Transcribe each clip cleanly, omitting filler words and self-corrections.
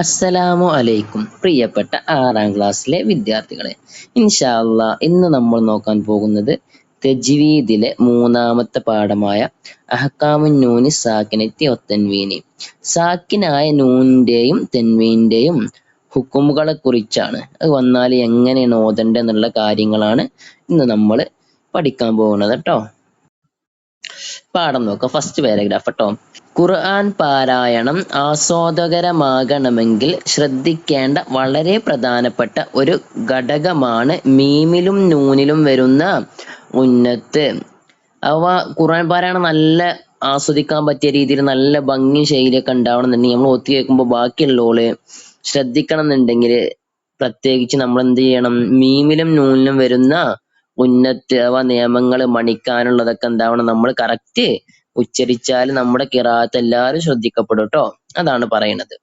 അസ്സലാമു അലൈക്കും പ്രിയപ്പെട്ട 6ാം ക്ലാസ്സിലെ വിദ്യാർത്ഥികളെ. ഇൻഷാ അല്ലാ ഇന്ന് നമ്മൾ നോക്കാൻ പോകുന്നത് തജ്വീദിലെ 3ാമത്തെ പാഠമായ അഹ്കാമുൻ നൂനി സാക്കിനത്തി വത്തൻവീനി. സാക്കിനായ നൂനിന്റെയും തെൻവീന്റെയും ഹുക്കുമുകളെ കുറിച്ചാണ്. അത് വന്നാൽ എങ്ങനെയാണ് ഓതേണ്ടത് എന്നുള്ള കാര്യങ്ങളാണ് ഇന്ന് നമ്മൾ പഠിക്കാൻ പോകുന്നത് കേട്ടോ. പാഠം നോക്കാം. ഫസ്റ്റ് പാരഗ്രാഫ് കേട്ടോ. ഖുർആൻ പാരായണം ആസ്വാദകരമാകണമെങ്കിൽ ശ്രദ്ധിക്കേണ്ട വളരെ പ്രധാനപ്പെട്ട ഒരു ഘടകമാണ് മീമിലും നൂനിലും വരുന്ന ഉന്നത്ത്. അവ ഖുർആൻ പാരായണം നല്ല ആസ്വദിക്കാൻ പറ്റിയ രീതിയിൽ നല്ല ഭംഗി ശൈലിയൊക്കെ ഉണ്ടാവണമെന്നുണ്ടെങ്കിൽ നമ്മൾ ഒത്തു കേൾക്കുമ്പോൾ ബാക്കിയുള്ളോള് ശ്രദ്ധിക്കണം എന്നുണ്ടെങ്കിൽ പ്രത്യേകിച്ച് നമ്മൾ എന്ത് ചെയ്യണം? മീമിലും നൂനിലും വരുന്ന ഉന്നത്ത് അഥവാ നിയമങ്ങൾ മണിക്കാനുള്ളതൊക്കെ എന്താവണം? നമ്മൾ കറക്റ്റ് ഉച്ചരിച്ചാൽ നമ്മുടെ ഖിറാഅത്ത് എല്ലാവരും ശ്രദ്ധിക്കപ്പെടും ട്ടോ. അതാണ് പറയുന്നത്.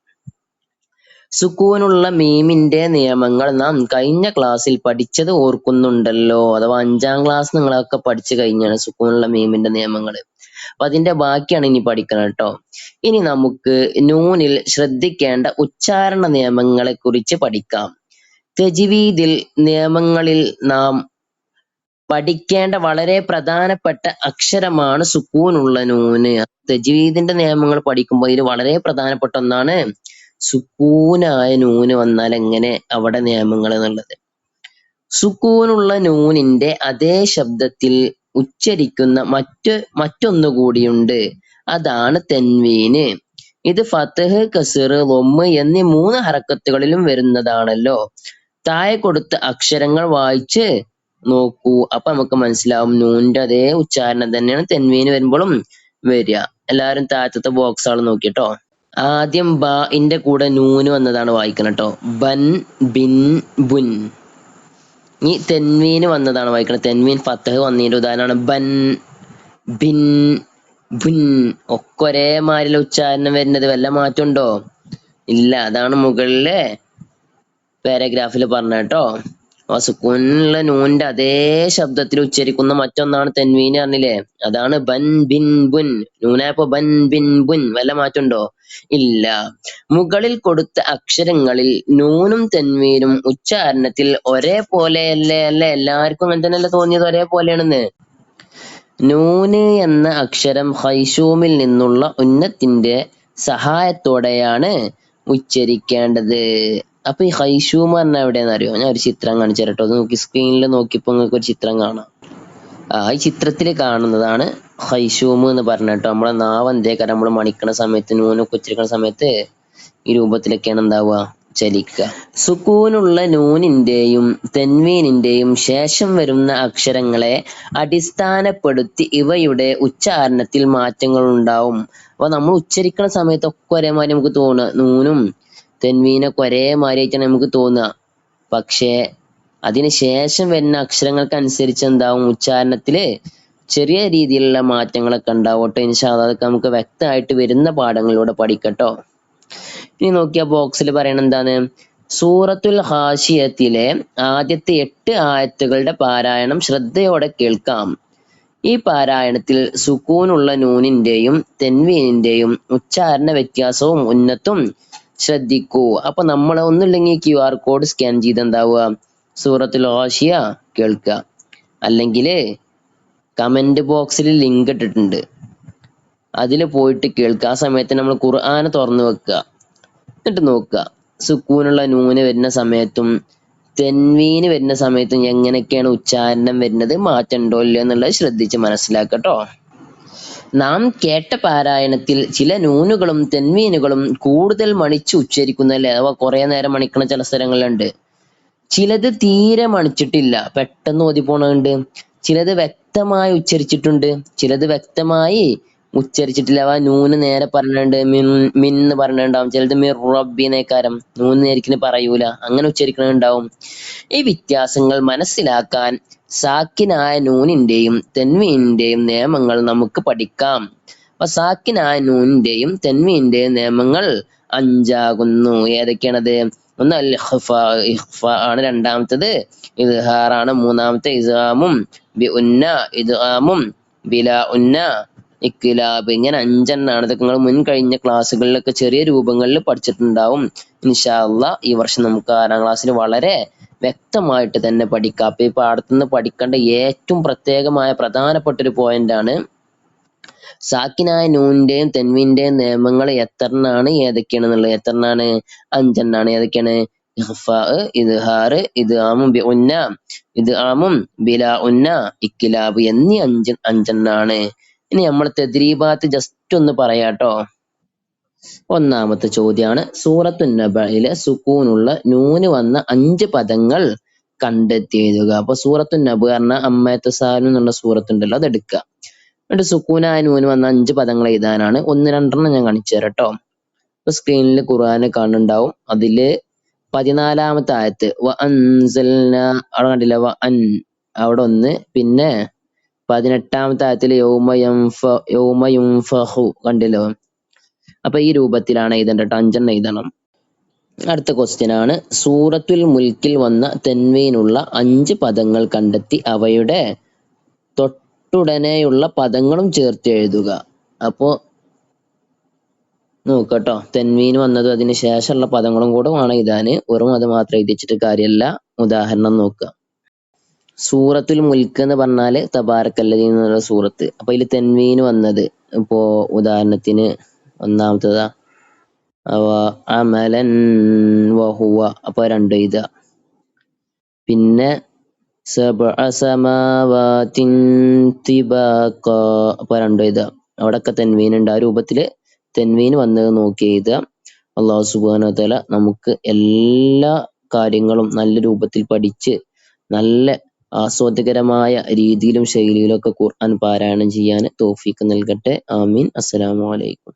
സുക്കൂനുള്ള മീമിന്റെ നിയമങ്ങൾ നാം കഴിഞ്ഞ ക്ലാസ്സിൽ പഠിച്ചത് ഓർക്കുന്നുണ്ടല്ലോ. അഥവാ 5ാം ക്ലാസ് നിങ്ങളൊക്കെ പഠിച്ചു കഴിഞ്ഞാണ് സുക്കൂനുള്ള മീമിന്റെ നിയമങ്ങൾ. അപ്പൊ അതിന്റെ ബാക്കിയാണ് ഇനി പഠിക്കണം ട്ടോ. ഇനി നമുക്ക് നൂനിൽ ശ്രദ്ധിക്കേണ്ട ഉച്ചാരണ നിയമങ്ങളെ കുറിച്ച് പഠിക്കാം. തജ്വീദിൽ നിയമങ്ങളിൽ നാം പഠിക്കേണ്ട വളരെ പ്രധാനപ്പെട്ട അക്ഷരമാണ് സുക്കൂനുള്ള നൂന്. തജ്വീദിന്റെ നിയമങ്ങൾ പഠിക്കുമ്പോൾ ഇതിൽ വളരെ പ്രധാനപ്പെട്ട ഒന്നാണ് സുക്കൂനായ നൂന് വന്നാൽ എങ്ങനെ അവിടെ നിയമങ്ങൾ എന്നുള്ളത്. സുക്കൂനുള്ള നൂനിന്റെ അതേ ശബ്ദത്തിൽ ഉച്ചരിക്കുന്ന മറ്റൊന്നു കൂടിയുണ്ട്. അതാണ് തെൻവീന്. ഇത് ഫത്ഹ്, കസ്ർ, ളൊമ്മ് എന്നീ 3 ഹറക്കത്തുകളിലും വരുന്നതാണല്ലോ. താഴെ കൊടുത്ത അക്ഷരങ്ങൾ വായിച്ച് നോക്കൂ. അപ്പൊ നമുക്ക് മനസ്സിലാവും നൂനിന്റെ അതേ ഉച്ചാരണം തന്നെയാണ് തെൻവീന് വരുമ്പോഴും വരിക. എല്ലാവരും താഴത്തെ ബോക്സുകൾ നോക്കിട്ടോ. ആദ്യം ബഇന്റെ കൂടെ നൂന് വന്നതാണ് വായിക്കണം കേട്ടോ. ബൻ, ബിൻ, ബുൻ. ഈ തെൻവീന് വന്നതാണ് വായിക്കണം. തെൻവീൻ ഫത്ഹ് വന്നതിന്റെ ഉദാഹരണമാണ് ബൻ, ബിൻ, ബുൻ. ഒക്കെ ഒരേ മാതിരിയുള്ള ഉച്ചാരണം വരുന്നത് വല്ല മാറ്റം ഉണ്ടോ? ഇല്ല. അതാണ് മുകളിലെ പാരഗ്രാഫിൽ പറഞ്ഞ കേട്ടോ. സുക്കൂനുള്ള നൂനിന്റെ അതേ ശബ്ദത്തിൽ ഉച്ചരിക്കുന്ന മറ്റൊന്നാണ് തെൻവീന് പറഞ്ഞില്ലേ. അതാണ് ബൻ, ബിൻ, ബുൻ. നൂനായപ്പോ ബൻ, ബിൻ, ബുൻ. വല്ല മാറ്റമുണ്ടോ? ഇല്ല. മുകളിൽ കൊടുത്ത അക്ഷരങ്ങളിൽ നൂനും തെൻവീനും ഉച്ചാരണത്തിൽ ഒരേപോലെയല്ലേ? അല്ലേ? എല്ലാവർക്കും അങ്ങനെ തന്നെയല്ലേ തോന്നിയത് ഒരേപോലെയാണെന്ന്? നൂന് എന്ന അക്ഷരം ഖൈശൂമിൽ നിന്നുള്ള ഉന്നത്തിന്റെ സഹായത്തോടെയാണ് ഉച്ചരിക്കേണ്ടത്. അപ്പൊ ഈ ഖൈശൂം പറഞ്ഞാൽ എവിടെയാന്ന് അറിയോ? ഞാൻ ഒരു ചിത്രം കാണിച്ചു തരട്ടോ. അത് നോക്കി, സ്ക്രീനിൽ നോക്കിയപ്പോ നിങ്ങൾക്ക് ഒരു ചിത്രം കാണാം. ഈ ചിത്രത്തിൽ കാണുന്നതാണ് ഖൈശൂം എന്ന് പറഞ്ഞിട്ടോ. നമ്മളെ നാവ് എന്തേക്കാരം നമ്മൾ മണിക്കണ സമയത്ത് നൂനൊക്കെ ഉച്ചരിക്കണ സമയത്ത് ഈ രൂപത്തിലൊക്കെയാണ് എന്താവുക? ചലിക്കുക. സുക്കൂനുള്ള നൂനിന്റെയും തെൻവീനിന്റെയും ശേഷം വരുന്ന അക്ഷരങ്ങളെ അടിസ്ഥാനപ്പെടുത്തി ഇവയുടെ ഉച്ചാരണത്തിൽ മാറ്റങ്ങൾ ഉണ്ടാവും. അപ്പൊ നമ്മൾ ഉച്ചരിക്കണ സമയത്തൊക്കെ ഒരേമാതിരി നമുക്ക് തോന്നുക, നൂനും തെൻവീനൊക്കെ ഒരേമാതിരി ആയിട്ടാണ് നമുക്ക് തോന്നുക. പക്ഷേ അതിന് ശേഷം വരുന്ന അക്ഷരങ്ങൾക്ക് അനുസരിച്ച് എന്താവും? ഉച്ചാരണത്തില് ചെറിയ രീതിയിലുള്ള മാറ്റങ്ങളൊക്കെ ഉണ്ടാവട്ടെ. ഇൻഷാ അല്ലാഹ് അതൊക്കെ നമുക്ക് വ്യക്തമായിട്ട് വരുന്ന പാഠങ്ങളിലൂടെ പഠിക്കട്ടോ. ഇനി നോക്കിയ ബോക്സിൽ പറയണ എന്താണ്? സൂറത്തുൽ ഹാശിയത്തിലെ ആദ്യത്തെ 8 ആയത്തുകളുടെ പാരായണം ശ്രദ്ധയോടെ കേൾക്കാം. ഈ പാരായണത്തിൽ സുക്കൂനുള്ള നൂനിന്റെയും തെൻവീനിന്റെയും ഉച്ചാരണ വ്യത്യാസവും ഉന്നത്തും ശ്രദ്ധിക്കൂ. അപ്പൊ നമ്മൾ ഒന്നുമില്ലെങ്കിൽ QR കോഡ് സ്കാൻ ചെയ്ത് എന്താവുക? സൂറത്തുൽ ഹാശിയ കേൾക്കുക. അല്ലെങ്കിൽ കമന്റ് ബോക്സിൽ ലിങ്ക് ഇട്ടിട്ടുണ്ട്, അതിൽ പോയിട്ട് കേൾക്കുക. ആ സമയത്ത് നമ്മൾ ഖുർആൻ തുറന്നു വെക്കുക, എന്നിട്ട് നോക്കുക സുക്കൂനുള്ള നൂന് വരുന്ന സമയത്തും തെൻവീന് വരുന്ന സമയത്തും എങ്ങനെയൊക്കെയാണ് ഉച്ചാരണം വരുന്നത്, മാറ്റം ഉണ്ടോ ഇല്ലയോ എന്നുള്ളത് ശ്രദ്ധിച്ച് മനസ്സിലാക്കട്ടോ. നാം കേട്ട പാരായണത്തിൽ ചില നൂനുകളും തെൻവീനുകളും കൂടുതൽ മണിച്ച് ഉച്ചരിക്കുന്നല്ലേ, അഥവാ കുറെ നേരം മണിക്കണ ചില സ്ഥലങ്ങളുണ്ട്. ചിലത് തീരെ മണിച്ചിട്ടില്ല, പെട്ടെന്ന് ഓതിപ്പോണുണ്ട്. ചിലത് വ്യക്തമായി ഉച്ചരിച്ചിട്ടുണ്ട്, ചിലത് വ്യക്തമായി ഉച്ചരിച്ചിട്ടില്ല. അവ നൂന് നേരെ പറഞ്ഞിട്ടുണ്ട്, മിന്ന് പറഞ്ഞിട്ടുണ്ടാവും. ചിലത് മിർ റബ്ബിനേക്കാരം നൂന് നേരിക്കിന് പറയൂല, അങ്ങനെ ഉച്ചരിക്കണുണ്ടാവും. ഈ വ്യത്യാസങ്ങൾ മനസ്സിലാക്കാൻ സാക്കിനായ നൂനിന്റെയും തെൻവീനിന്റെയും നിയമങ്ങൾ നമുക്ക് പഠിക്കാം. അപ്പൊ സാക്കിനായ നൂനിന്റെയും തെൻവീനിന്റെയും നിയമങ്ങൾ 5 ആകുന്നു. ഏതൊക്കെയാണത്? ഒന്ന് അൽ ഇഖ്ഫ ആണ്, രണ്ടാമത്തത് ഇദ്ഹാറാണ്, മൂന്നാമത്തെ ഇസ്ഗാമും ബി ഉന്ന, ഇദ്ഗാമും ബിലാ ഉന്ന, ഇക്ലാബ്. ഇങ്ങനെ 5 ഇതൊക്കെ നിങ്ങൾ മുൻ കഴിഞ്ഞ ക്ലാസ്സുകളിലൊക്കെ ചെറിയ രൂപങ്ങളിൽ പഠിച്ചിട്ടുണ്ടാവും. ഇൻഷാ അല്ലാഹ് ഈ വർഷം നമുക്ക് 6ാം ക്ലാസ്സിൽ വളരെ വ്യക്തമായിട്ട് തന്നെ പഠിക്കാം. അപ്പൊ ഈ പാഠത്തുനിന്ന് പഠിക്കേണ്ട ഏറ്റവും പ്രത്യേകമായ പ്രധാനപ്പെട്ട ഒരു പോയിന്റ് ആണ് സാക്കിനായ നൂനിന്റെയും തെൻവീന്റെയും നിയമങ്ങൾ എത്രണ്ണാണ് ഏതൊക്കെയാണെന്നുള്ളത്. എത്രണ്ണാണ്? 5 ഏതൊക്കെയാണ്? ഇഖ്ഫാ, ഇദ്ഹാർ, ഇദ്ഗാമും ബി ഉന്ന, ഇദ്ഗാമും ബിലാ ഉന്ന, ഇക്ലാബ് എന്നീ 5 ഇനി നമ്മൾ തദ്രീബാത്ത് ജസ്റ്റ് ഒന്ന് പറയാട്ടോ. ഒന്നാമത്തെ ചോദ്യമാണ് സൂറത്തു നബയിലെ സുക്കൂനുള്ള നൂന് വന്ന 5 പദങ്ങൾ കണ്ടെത്തി എഴുതുക. അപ്പൊ സൂറത്തു നബ് പറഞ്ഞ അമ്മയത്തസാലും എന്നുള്ള സൂറത്തുണ്ടല്ലോ, അത് എടുക്കുക. എന്നിട്ട് സുക്കൂനായ നൂന് വന്ന 5 പദങ്ങൾ എഴുതാനാണ്. 1-2 ഞാൻ കാണിച്ചു തരാം കേട്ടോ. ഇപ്പൊ സ്ക്രീനിൽ ഖുർആന് കാണുന്നുണ്ടാവും. അതില് 14-ാമത്തെ ആയത്ത് വ അൻസൽന, അവിടെ കണ്ടില്ല വ അൻ, അവിടെ 1. പിന്നെ 18-ാമത്തെ ആയത്തില് യൗമ യുൻഫഖു, കണ്ടില്ലോ. അപ്പൊ ഈ രൂപത്തിലാണ് എഴുതേണ്ടത്. 5 എഴുതണം. അടുത്ത ക്വസ്റ്റ്യൻ ആണ് സൂറത്തുൽ മുൽക്കിൽ വന്ന തെൻവീനുള്ള 5 പദങ്ങൾ കണ്ടെത്തി അവയുടെ തൊട്ടുടനെയുള്ള പദങ്ങളും ചേർത്ത് എഴുതുക. അപ്പോ നോക്കട്ടോ, തെൻവീൻ വന്നത് അതിന് ശേഷമുള്ള പദങ്ങളും കൂടെ വേണം എഴുതാന്. വെറും അത് മാത്രം എഴുതിച്ചിട്ട് കാര്യമല്ല. ഉദാഹരണം നോക്കുക. സൂറത്തുൽ മുൽക്ക് എന്ന് പറഞ്ഞാല് തബാറക്കല്ലദീ എന്നുള്ള സൂറത്ത്. അപ്പൊ ഇതിൽ തെൻവീൻ വന്നത് ഇപ്പോ ഉദാഹരണത്തിന് ഒന്നാമത്തതാ അമലൻ വഹുവ, അപ്പൊ 2 എഴുതുക. പിന്നെ സബ്അ സമാവാതിൻ തിബാഖ, അപ്പൊ 2 എഴുതുക. അവിടൊക്കെ തെൻവീൻ ഉണ്ട്. ആ രൂപത്തില് തെൻവീൻ വന്നത് നോക്കി എഴുതുക. അല്ലാഹു സുബ്ഹാനഹു വ തആല നമുക്ക് എല്ലാ കാര്യങ്ങളും നല്ല രൂപത്തിൽ പഠിച്ച് നല്ല ആസ്വാദ്യകരമായ രീതിയിലും ശൈലിയിലും ഒക്കെ ഖുർആൻ പാരായണം ചെയ്യാൻ തൗഫീഖ് നൽകട്ടെ. ആമീൻ. അസ്സലാമു അലൈക്കും.